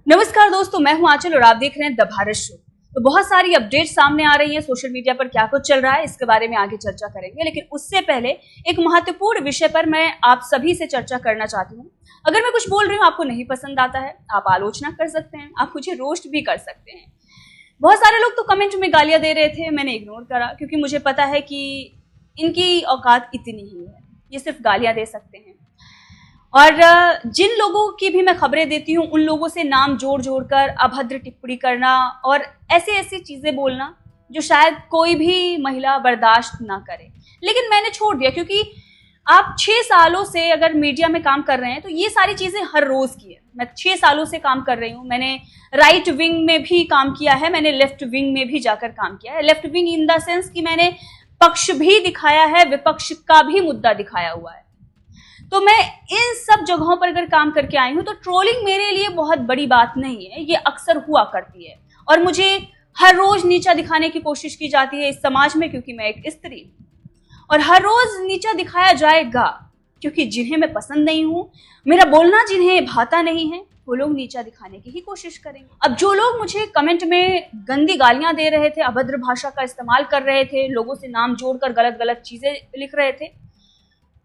नमस्कार दोस्तों, मैं हूं आंचल और आप देख रहे हैं द भारत शो। तो बहुत सारी अपडेट सामने आ रही हैं, सोशल मीडिया पर क्या कुछ चल रहा है इसके बारे में आगे चर्चा करेंगे। लेकिन उससे पहले एक महत्वपूर्ण विषय पर मैं आप सभी से चर्चा करना चाहती हूँ। अगर मैं कुछ बोल रही हूँ आपको नहीं पसंद आता है, आप आलोचना कर सकते हैं, आप मुझे रोस्ट भी कर सकते हैं। बहुत सारे लोग तो कमेंट में गालियां दे रहे थे, मैंने इग्नोर करा क्योंकि मुझे पता है कि इनकी औकात इतनी ही है, ये सिर्फ गालियां दे सकते हैं। और जिन लोगों की भी मैं खबरें देती हूँ उन लोगों से नाम जोड़ जोड़ कर अभद्र टिप्पणी करना और ऐसी ऐसी चीजें बोलना जो शायद कोई भी महिला बर्दाश्त ना करे, लेकिन मैंने छोड़ दिया क्योंकि आप 6 सालों से अगर मीडिया में काम कर रहे हैं तो ये सारी चीजें हर रोज की है। मैं 6 सालों से काम कर रही हूँ, मैंने राइट विंग में भी काम किया है, मैंने लेफ्ट विंग में भी जाकर काम किया है। Left wing in the sense कि मैंने पक्ष भी दिखाया है, विपक्ष का भी मुद्दा दिखाया हुआ है। तो मैं इन सब जगहों पर अगर काम करके आई हूं तो ट्रोलिंग मेरे लिए बहुत बड़ी बात नहीं है, ये अक्सर हुआ करती है और मुझे हर रोज नीचा दिखाने की कोशिश की जाती है इस समाज में क्योंकि मैं एक स्त्री हूं। और हर रोज नीचा दिखाया जाएगा क्योंकि जिन्हें मैं पसंद नहीं हूं, मेरा बोलना जिन्हें भाता नहीं है, वो लोग नीचा दिखाने की ही कोशिश करेंगे। अब जो लोग मुझे कमेंट में गंदी गालियां दे रहे थे, अभद्र भाषा का इस्तेमाल कर रहे थे, लोगों से नाम जोड़कर गलत गलत चीजें लिख रहे थे,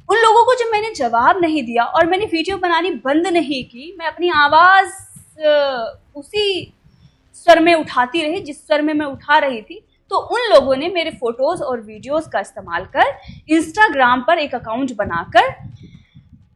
उन लोगों को जब मैंने जवाब नहीं दिया और मैंने वीडियो बनानी बंद नहीं की, मैं अपनी आवाज उसी स्वर में उठाती रही जिस स्वर में मैं उठा रही थी, तो उन लोगों ने मेरे फोटोज और वीडियोस का इस्तेमाल कर इंस्टाग्राम पर एक अकाउंट बनाकर,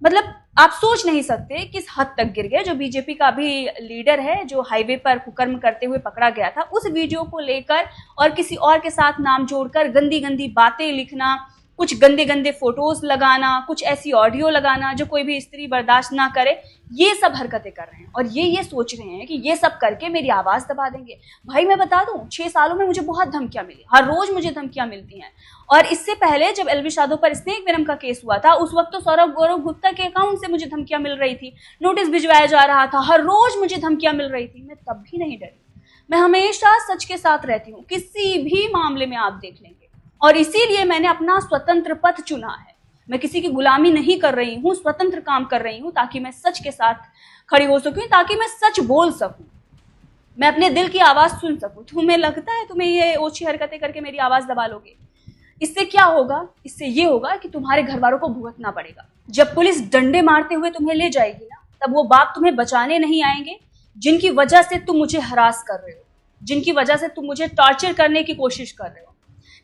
मतलब आप सोच नहीं सकते किस हद तक गिर गए। जो बीजेपी का भी लीडर है जो हाईवे पर कुकर्म करते हुए पकड़ा गया था, उस वीडियो को लेकर और किसी और के साथ नाम जोड़कर गंदी गंदी बातें लिखना, कुछ गंदे गंदे फोटोज लगाना, कुछ ऐसी ऑडियो लगाना जो कोई भी स्त्री बर्दाश्त ना करे, ये सब हरकतें कर रहे हैं और ये सोच रहे हैं कि ये सब करके मेरी आवाज दबा देंगे। भाई मैं बता दूं, 6 सालों में मुझे बहुत धमकियां मिली, हर रोज मुझे धमकियां मिलती हैं। और इससे पहले जब एलवी यादव पर स्नेक विनम का केस हुआ था, उस वक्त तो सौरभ गौरव गुप्ता के अकाउंट से मुझे धमकियां मिल रही थी, नोटिस भिजवाया जा रहा था, हर रोज मुझे धमकियां मिल रही थी। मैं तब भी नहीं डरी, मैं हमेशा सच के साथ रहती हूँ, किसी भी मामले में आप देख लेंगे। और इसीलिए मैंने अपना स्वतंत्र पथ चुना है। मैं किसी की गुलामी नहीं कर रही हूँ, स्वतंत्र काम कर रही हूँ ताकि मैं सच के साथ खड़ी हो सकूं, ताकि मैं सच बोल सकूं, मैं अपने दिल की आवाज सुन सकूं। तुम्हें लगता है तुम्हें ये ओछी हरकतें करके मेरी आवाज दबा लोगे? इससे क्या होगा? इससे ये होगा कि तुम्हारे घर वालों को भुगतना पड़ेगा। जब पुलिस डंडे मारते हुए तुम्हें ले जाएगी ना, तब वो बाप तुम्हें बचाने नहीं आएंगे जिनकी वजह से तुम मुझे हरास कर रहे हो, जिनकी वजह से तुम मुझे टॉर्चर करने की कोशिश कर रहे हो,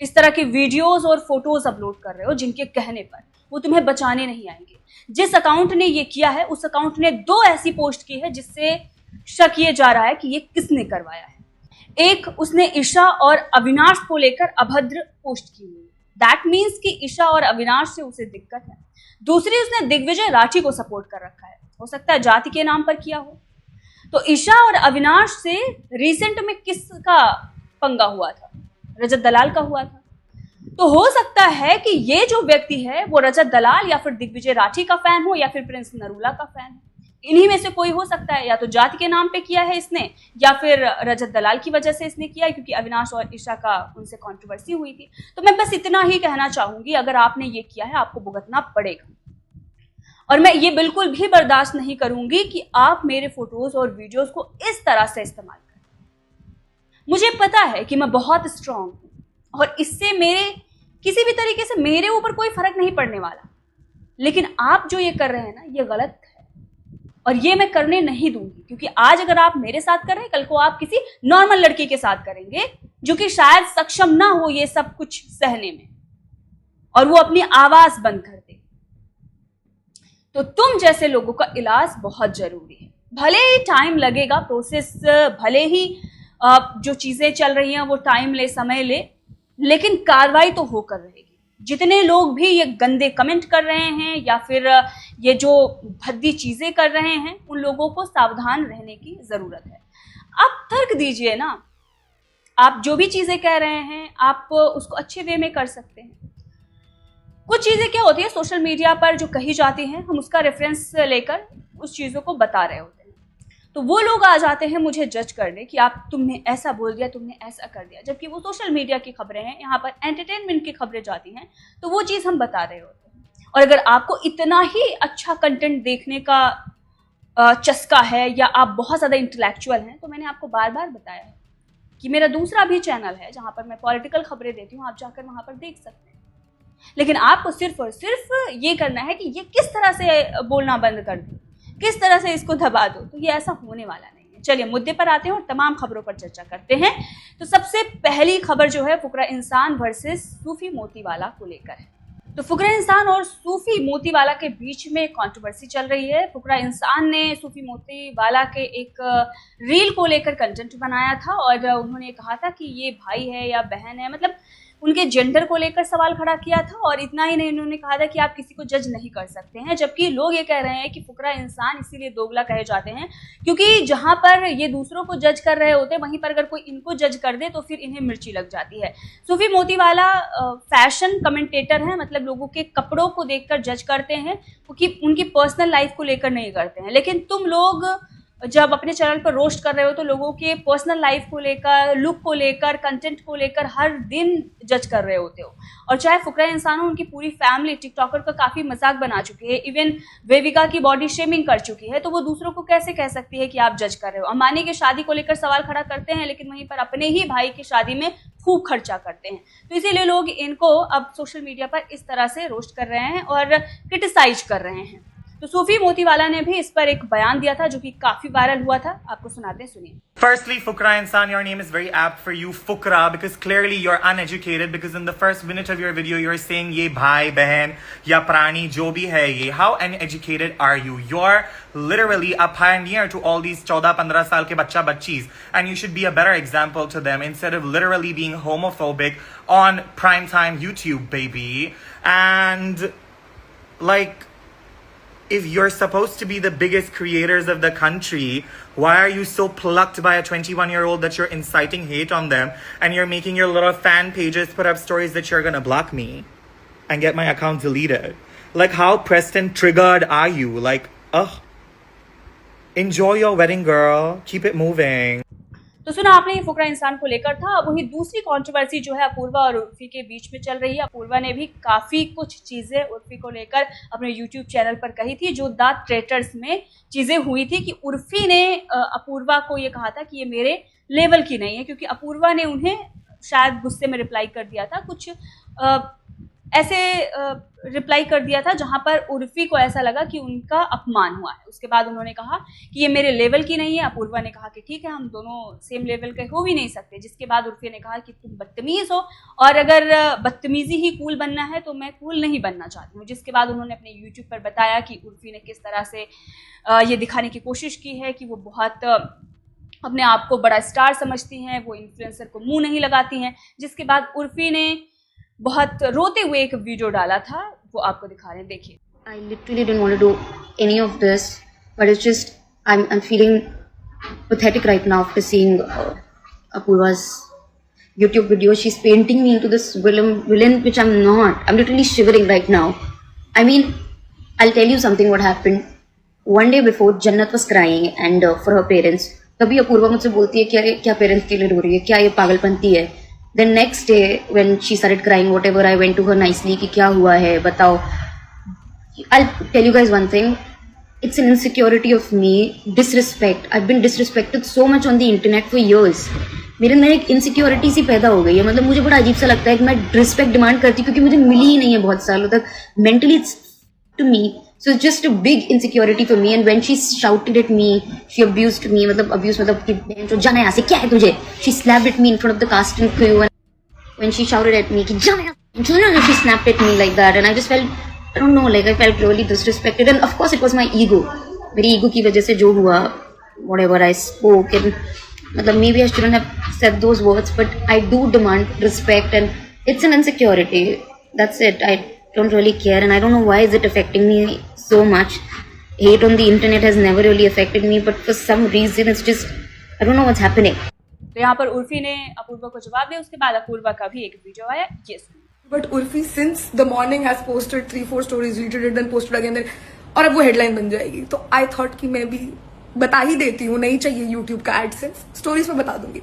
इस तरह की वीडियोस और फोटोज अपलोड कर रहे हो जिनके कहने पर, वो तुम्हें बचाने नहीं आएंगे। जिस अकाउंट ने ये किया है उस अकाउंट ने 2 ऐसी पोस्ट की है जिससे शक ये जा रहा है कि ये किसने करवाया है। एक, उसने ईशा और अविनाश को लेकर अभद्र पोस्ट की हुई है, दैट मीन्स कि ईशा और अविनाश से उसे दिक्कत है। दूसरी, उसने दिग्विजय राठी को सपोर्ट कर रखा है, हो सकता है जाति के नाम पर किया हो। तो ईशा और अविनाश से रिसेंट में किसका पंगा हुआ था? रजत दलाल का हुआ था। तो हो सकता है कि ये जो व्यक्ति है वो रजत दलाल या फिर दिग्विजय राठी का फैन हो या फिर प्रिंस नरूला का फैन हो, इन्हीं में से कोई हो सकता है। या तो जाति के नाम पे किया है इसने, या फिर रजत दलाल की वजह से इसने किया है क्योंकि अविनाश और ईशा का उनसे कंट्रोवर्सी हुई थी। तो मैं बस इतना ही कहना चाहूंगी, अगर आपने ये किया है आपको भुगतना पड़ेगा। और मैं ये बिल्कुल भी बर्दाश्त नहीं करूंगी कि आप मेरे फोटोज और वीडियोज को इस तरह से इस्तेमाल करें। मुझे पता है कि मैं बहुत स्ट्रांग हूं और इससे मेरे किसी भी तरीके से मेरे ऊपर कोई फर्क नहीं पड़ने वाला, लेकिन आप जो ये कर रहे हैं ना, ये गलत है और ये मैं करने नहीं दूंगी। क्योंकि आज अगर आप मेरे साथ कर रहे हैं, कल को आप किसी नॉर्मल लड़की के साथ करेंगे जो कि शायद सक्षम ना हो ये सब कुछ सहने में और वो अपनी आवाज बंद कर दे। तो तुम जैसे लोगों का इलाज बहुत जरूरी है। भले ही टाइम लगेगा, प्रोसेस भले ही जो चीजें चल रही हैं वो टाइम ले, समय ले, लेकिन कार्रवाई तो होकर रहेगी। जितने लोग भी ये गंदे कमेंट कर रहे हैं या फिर ये जो भद्दी चीजें कर रहे हैं, उन लोगों को सावधान रहने की जरूरत है। आप तर्क दीजिए ना, आप जो भी चीजें कह रहे हैं आप उसको अच्छे वे में कर सकते हैं। कुछ चीजें क्या होती है सोशल मीडिया पर जो कही जाती हैं, हम उसका रेफरेंस लेकर उस चीजों को बता रहे होते हैं, तो वो लोग आ जाते हैं मुझे जज करने कि आप तुमने ऐसा बोल दिया, तुमने ऐसा कर दिया, जबकि वो सोशल मीडिया की खबरें हैं, यहाँ पर एंटरटेनमेंट की खबरें जाती हैं, तो वो चीज़ हम बता रहे होते हैं। और अगर आपको इतना ही अच्छा कंटेंट देखने का चस्का है या आप बहुत ज़्यादा इंटेलेक्चुअल हैं, तो मैंने आपको बार बार बताया है कि मेरा दूसरा भी चैनल है जहाँ पर मैं पॉलिटिकल खबरें देती हूँ, आप जाकर वहाँ पर देख सकते हैं। लेकिन आपको सिर्फ और सिर्फ ये करना है कि ये किस तरह से बोलना बंद कर दो, किस तरह से इसको दबा दो, तो ये ऐसा होने वाला नहीं है। चलिए मुद्दे पर आते हैं और तमाम खबरों पर चर्चा करते हैं। तो सबसे पहली खबर जो है फुकरा इंसान वर्सेस सूफी मोतीवाला को लेकर है। तो फुकरा इंसान और सूफी मोतीवाला के बीच में कंट्रोवर्सी चल रही है। फुकरा इंसान ने सूफी मोतीवाला के एक रील को लेकर कंटेंट बनाया था और उन्होंने कहा था कि ये भाई है या बहन है, मतलब उनके जेंडर को लेकर सवाल खड़ा किया था। और इतना ही नहीं, उन्होंने कहा था कि आप किसी को जज नहीं कर सकते हैं, जबकि लोग ये कह रहे हैं कि फुकरा इंसान इसीलिए दोगला कहे जाते हैं क्योंकि जहां पर ये दूसरों को जज कर रहे होते हैं वहीं पर अगर कोई इनको जज कर दे तो फिर इन्हें मिर्ची लग जाती है। सूफी मोतीवाला फैशन कमेंटेटर हैं, मतलब लोगों के कपड़ों को देखकर जज करते हैं, क्योंकि उनकी पर्सनल लाइफ को लेकर नहीं करते हैं। लेकिन तुम लोग जब अपने चैनल पर रोस्ट कर रहे हो तो लोगों के पर्सनल लाइफ को लेकर, लुक को लेकर, कंटेंट को लेकर हर दिन जज कर रहे होते हो। और चाहे फुकरा इंसान हो, उनकी पूरी फैमिली टिकटॉकर का काफ़ी मजाक बना चुकी है, इवन वेविका की बॉडी शेमिंग कर चुकी है, तो वो दूसरों को कैसे कह सकती है कि आप जज कर रहे हो। अंबानी की शादी को लेकर सवाल खड़ा करते हैं लेकिन वहीं पर अपने ही भाई की शादी में खूब खर्चा करते हैं। तो इसीलिए लोग इनको अब सोशल मीडिया पर इस तरह से रोस्ट कर रहे हैं और क्रिटिसाइज कर रहे हैं। तो सूफी मोतीवाला ने भी इस पर एक बयान दिया था जो कि काफी वायरल हुआ था, आपको सुनाते हैं, सुनिए। Firstly, Fukra Insan, your name is very apt for you, Fukra, because clearly you're uneducated, because in the first minute of your video, you're saying ye bhai, behan, ya prani, jo bhi hai ye. How uneducated are you? You're literally a pioneer to all these 14-15 saal ke bachcha bachchis, and you should be a better example to them instead of literally being homophobic on primetime YouTube, baby. And, like, if you're supposed to be the biggest creators of the country, why are you so plucked by a 21-year-old that you're inciting hate on them and you're making your little fan pages put up stories that you're gonna block me and get my account deleted? Like, how pressed and triggered are you? Like, ugh. Enjoy your wedding, girl. Keep it moving. तो सुना आपने, ये फुकरा इंसान को लेकर था। अब वही दूसरी कंट्रोवर्सी जो है अपूर्वा और उर्फी के बीच में चल रही है। अपूर्वा ने भी काफ़ी कुछ चीज़ें उर्फी को लेकर अपने यूट्यूब चैनल पर कही थी, जो द ट्रेटर्स में चीज़ें हुई थी कि उर्फी ने अपूर्वा को ये कहा था कि ये मेरे लेवल की नहीं है, क्योंकि अपूर्वा ने उन्हें शायद गुस्से में रिप्लाई कर दिया था, कुछ ऐसे रिप्लाई कर दिया था जहां पर उर्फी को ऐसा लगा कि उनका अपमान हुआ है। उसके बाद उन्होंने कहा कि ये मेरे लेवल की नहीं है। अपूर्वा ने कहा कि ठीक है, हम दोनों सेम लेवल के हो भी नहीं सकते, जिसके बाद उर्फी ने कहा कि तुम बदतमीज हो और अगर बदतमीजी ही कूल बनना है तो मैं कूल नहीं बनना चाहती हूँ। जिसके बाद उन्होंने अपने यूट्यूब पर बताया कि उर्फी ने किस तरह से ये दिखाने की कोशिश की है कि वो बहुत अपने आप को बड़ा स्टार समझती हैं, वो इन्फ्लुएंसर को मुंह नहीं लगाती हैं। जिसके बाद उर्फी ने बहुत रोते हुए एक वीडियो डाला था, वो आपको दिखा रहे हैं, देखिए। I literally didn't want to do any of this, but it's just I'm feeling pathetic right now after seeing Apurva's YouTube video. She's painting me into this villain, which I'm not. I'm literally shivering right now. I mean, I'll tell you something what happened. One day before, Jannat was crying and for her parents. तभी अपूर्वा मुझसे बोलती है कि अरे क्या parents के लिए रो रही है, क्या ये पागलपंती है। Then next day when she started crying, whatever, I went to her nicely कि क्या हुआ है बताओ। I'll tell you guys one thing, it's an insecurity of me, disrespect. I've been disrespected so much on the internet for years. मेरे अंदर एक insecurity सी पैदा हो गई है, मतलब मुझे बड़ा अजीब सा लगता है कि मैं रिस्पेक्ट डिमांड करती हूँ क्योंकि मुझे मिली ही नहीं है बहुत सालों तक। Mentally it's to me, so it's just a big insecurity for me. And when she shouted at me, she abused me, मतलब abuse मतलब कि बहन जो जाना यहाँ से, क्या है तुझे, she slapped at me in front of the cast and crew. And when she shouted at me कि जाना यहाँ से, she snapped at me like that, and I just felt, I don't know, like I felt really disrespected. And of course it was my ego, मेरी ego की वजह से जो हुआ, whatever I spoke, and मतलब maybe I shouldn't have said those words, but I do demand respect, and it's an insecurity. That's it. I don't really care, and I don't know why is it affecting me so much. Hate on the internet has never really affected me, but for some reason it's just, I don't know what's happening. तो यहाँ पर उर्फी ने अपूर्वा को जवाब दिया। उसके बाद अपूर्वा का भी एक वीडियो आया, ये सुनिए। But Urfi since the morning has posted 3-4 stories, deleted it, then posted again, then और अब वो हेडलाइन बन जाएगी। तो I thought कि मैं भी बता ही देती हूँ, नहीं चाहिए YouTube का AdSense, स्टोरीज में बता दूंगी।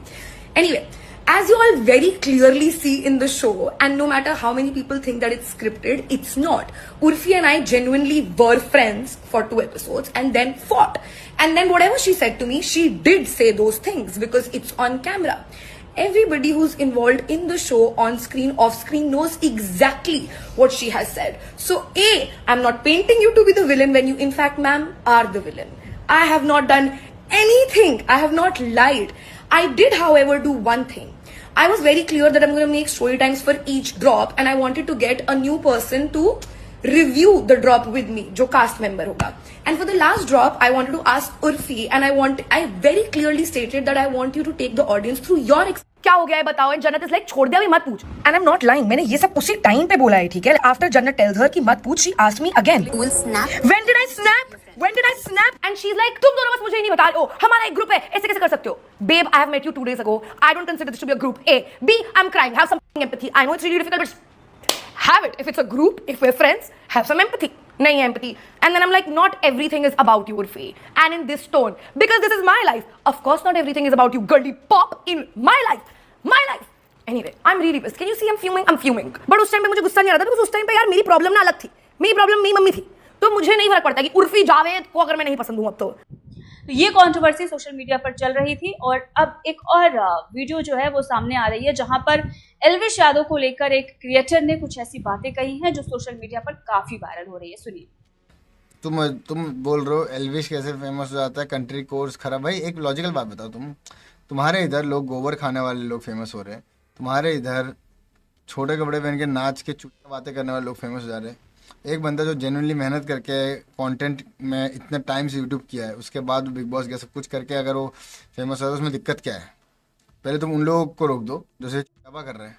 Anyway, as you all very clearly see in the show, and no matter how many people think that it's scripted, it's not. Urfi and I genuinely were friends for 2 episodes and then fought. And then whatever she said to me, she did say those things because it's on camera. Everybody who's involved in the show, on screen, off screen, knows exactly what she has said. So I'm not painting you to be the villain when you in fact, ma'am, are the villain. I have not done anything. I have not lied. I did, however, do one thing. I was very clear that I'm going to make story times for each drop, and I wanted to get a new person to review the drop with me, जो cast member होगा. And for the last drop, I wanted to ask Urfi, and I very clearly stated that I want you to take the audience through your क्या हो गया है बताओ. And जन्नत is like छोड़ दिया भी मत पूछ. And I am not lying, मैंने ये सब उसी टाइम पे बोला है, ठीक है. आफ्टर जन्नत टेल्स हर कि मत पूछ, she asked me again, You will snap. When did I snap, when did I snap. And she is like, तुम दोनों बस मुझे ही नहीं बता रहे हो, हमारा एक ग्रुप है, ऐसे कैसे कर सकते हो. Babe, I have met you 2 days ago. I don't consider this to be a group. A B, I am crying, have some empathy. I know it's really difficult, but have it. If it's a group, if we're friends, have some empathy. Nahi empathy. And then I'm like, not everything is about you, Urfi. And in this tone, because this is my life. Of course not everything is about you, girly pop, in my life. My life. Anyway, I'm really pissed. Can you see I'm fuming? I'm fuming. But उस time पे मुझे गुस्सा नहीं आ रहा था, because उस time पे यार मेरी प्रॉब्लम ना अलग थी. मेरी प्रॉब्लम मेरी मम्मी थी. तो मुझे नहीं फर्क पड़ता कि उर्फी जावेद को अगर मैं नहीं पसंद हूँ अब तो. तो ये कंट्रोवर्सी सोशल मीडिया पर चल रही थी और अब एक और वीडियो जो है वो सामने आ रही है जहां पर एल्विश यादव को लेकर एक क्रिएटर ने कुछ ऐसी बातें कही हैं जो सोशल मीडिया पर काफी वायरल हो रही है. सुनिए. तुम बोल रहे हो एल्विश कैसे फेमस हो जाता है, कंट्री कोर्स खराब. भाई एक लॉजिकल बात बताओ, तुम्हारे इधर लोग गोबर खाने वाले लोग फेमस हो रहे हैं, तुम्हारे इधर छोटे कपड़े पहन के नाच के चुटकी बातें करने वाले लोग फेमस हो जा रहे हैं. एक बंदा जो जेन्युइनली मेहनत करके कंटेंट में इतने टाइम से यूट्यूब किया है, उसके बाद बिग बॉस गया, सब कुछ करके अगर वो फेमस हो तो उसमें दिक्कत क्या है. पहले तुम उन लोगों को रोक दो जो चिकाबा कर रहे हैं,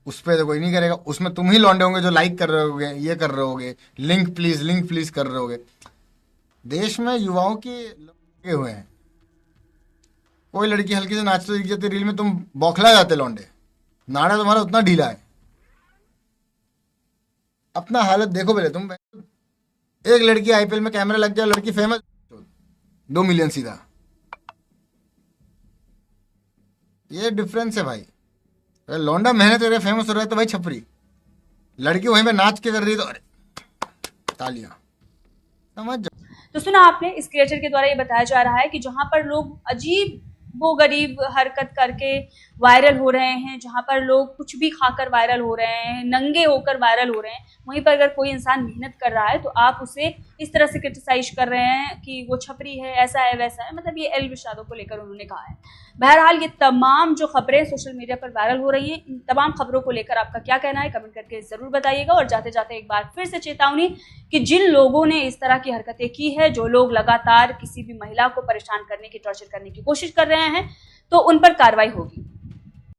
उस पर तो कोई नहीं करेगा. उसमें तुम ही लौंडे होंगे जो लाइक कर रहे होगे, ये कर रहे होगे, लिंक प्लीज कर रहे होगे. देश में युवाओं के लगे हुए हैं. कोई लड़की हल्की से नाचते दिख जाती रील में, तुम बौखला जाते लौंडे. नाड़ा तुम्हारा उतना ढीला है. अपना हालत देखो पहले तुम. एक लड़की आईपीएल में कैमरा लग जाए, लड़की फेमस, 2 मिलियन सीधा. ये डिफरेंस है भाई. अगर लौंडा मेहनत कर रहा है, फेमस हो रहा है, तो भाई छपरी. लड़की वहीं पे नाच के कर रही है तो अरे तालियां, समझ जाओ. तो सुना आपने, इस क्रिएटर के द्वारा ये बताया जा रहा है कि जहां पर लोग अजीब वो गरीब हरकत करके वायरल हो रहे हैं, जहां पर लोग कुछ भी खाकर वायरल हो रहे हैं, नंगे होकर वायरल हो रहे हैं, वहीं पर अगर कोई इंसान मेहनत कर रहा है तो आप उसे इस तरह से क्रिटिसाइज कर रहे हैं कि वो छपरी है, ऐसा है वैसा है. मतलब ये एल्विश यादव को लेकर उन्होंने कहा है. बहरहाल ये तमाम जो खबरें सोशल मीडिया पर वायरल हो रही हैं, इन तमाम खबरों को लेकर आपका क्या कहना है कमेंट करके ज़रूर बताइएगा. और जाते जाते एक बार फिर से चेतावनी कि जिन लोगों ने इस तरह की हरकतें की है, जो लोग लगातार किसी भी महिला को परेशान करने की, टॉर्चर करने की कोशिश कर रहे हैं, तो उन पर कार्रवाई होगी.